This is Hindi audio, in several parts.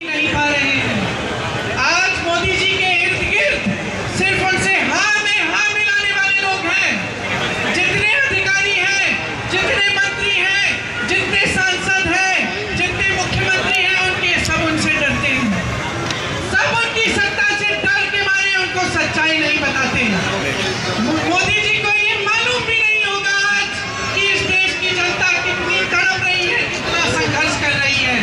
नहीं पा रहे हैं। आज मोदी जी के इर्द गिर्द सिर्फ उनसे हाँ में हाँ मिलाने वाले लोग हैं। जितने अधिकारी हैं, जितने मंत्री हैं, जितने सांसद हैं, जितने मुख्यमंत्री हैं, उनके सब उनसे डरते हैं। सब उनकी सत्ता से डर के मारे उनको सच्चाई नहीं बताते। मोदी जी को ये मालूम भी नहीं होगा आज कि इस देश की जनता कितनी तड़प रही है, कितना संघर्ष कर रही है।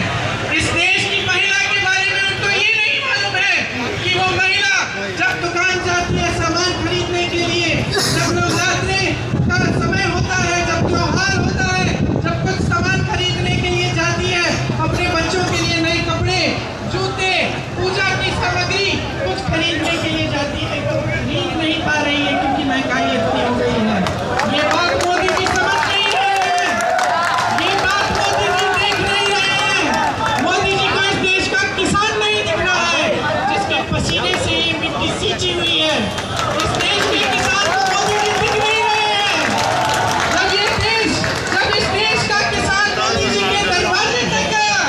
इस देश की महिला के बारे में उनको ये नहीं मालूम है कि वो महिला जब दुकान जाती है सामान खरीदने के लिए, जब नवरात्रि का समय होता है, जब त्योहार होता है, जब कुछ सामान खरीदने के लिए जाती है, अपने बच्चों के लिए नए कपड़े, जूते, पूजा की सामग्री कुछ खरीदने के लिए जाती है, तो खरीद नहीं पा रही है क्योंकि महंगाई इतनी हो गई है। ये बात मोदी जी समझ नहीं रहे हैं, ये बात मोदी जी देख नहीं रहे हैं। मोदी जी को इस देश का किसान नहीं दिख रहा है, जिसके पसीने से ये मिट्टी सींची हुई है। इस देश के किसान को मोदी जी दिख नहीं रहे हैं। जब इस देश का किसान मोदी जी के दरवाजे तक गया,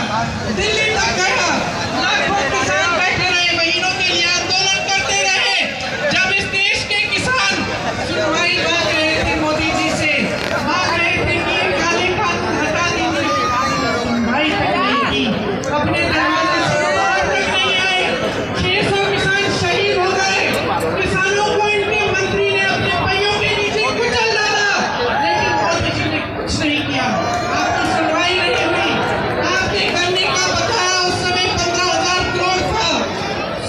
दिल्ली तक गया, लाखों किसान बैठे रहे, महीनों के लिए आंदोलन करते रहे। जब इस देश के किसान सुनवाई मांग रहे थे मोदी जी से, मांग रहे थे कि काले कानून हटा दीजिए, सुनवाई तक नहीं की, अपने दरवाजे से बाहर तक नहीं आए। 600 किसान शहीद हो गए। किसानों को इनके मंत्री ने अपने पैरों के नीचे कुचल डाला, लेकिन मोदी जी ने कुछ नहीं किया। आपकी सुनवाई नहीं हुई। आपके करने का बकाया उस समय 15,000 करोड़ था।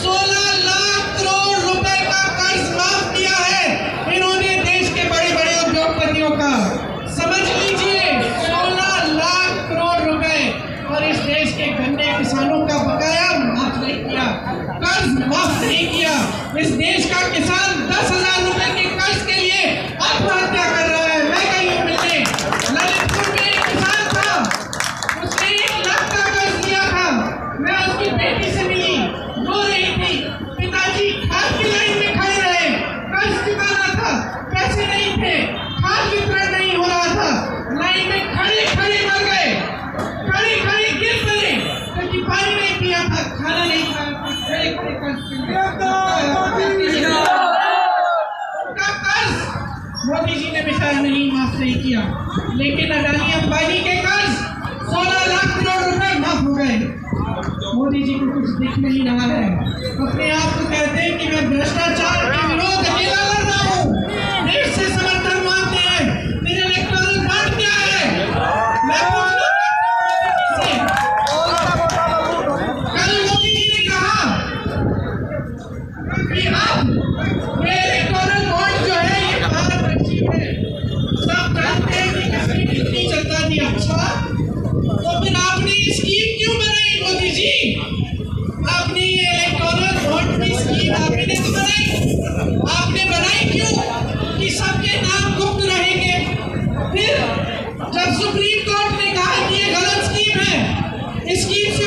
16 लाख करोड़ रुपए का कर्ज माफ किया है इन्होंने देश के बड़े बड़े उद्योगपतियों का। समझ लीजिए, 16 लाख करोड़ रुपए, और इस देश के गन्ने किसानों का बकाया माफ नहीं किया, कर्ज माफ नहीं किया। इस देश का किसान 10,000 रुपए के कर्ज के लिए आत्महत्या कर रहा है। मैं गई हूँ मिलने, ललितपुर में एक किसान था, उसने 1 लाख का कर्ज लिया था। मैं उसकी बेटी से मिली, रो रही थी, पिताजी खाद की लाइन में खड़े रहे, कर्ज चुकाना था, पैसे नहीं थे, खाद वितरण नहीं हो रहा था, लाइन में खड़े खड़े मर गए, खड़े खड़े गिर पड़े, क्योंकि पानी नहीं पिया था, खाना नहीं खाया था, खड़े खड़े कर्ज उनका कर्ज मोदी जी ने बेचारा नहीं माफ नहीं किया। लेकिन अडानी अंबानी के कर्ज 16 लाख करोड़ रुपए माफ हो गए। मोदी जी को कुछ दिख नहीं रहा है। अपने आप को कहते हैं कि मैं भ्रष्टाचार के विरोध अकेला लड़ रहा हूँ, देश से समर्थन मांगते हैं। मेरे इलेक्टोरल बॉन्ड क्या है? मैं पूछना चाहता हूं मोदी जी से। कल मोदी जी ने कहा कि अब ये इलेक्टोरल बॉन्ड जो है ये पारदर्शी है, सब जानते हैं कि किसने कितनी जनता दी। अच्छा, तो फिर आपने स्कीम क्यों बनाई मोदी जी? आपने ये इलेक्टोरल बॉन्ड की स्कीम आपने तो बनाई, आपने बनाई क्यों? कि सबके नाम गुप्त रहेंगे। फिर जब सुप्रीम कोर्ट ने कहा कि ये गलत स्कीम है, इस स्कीम से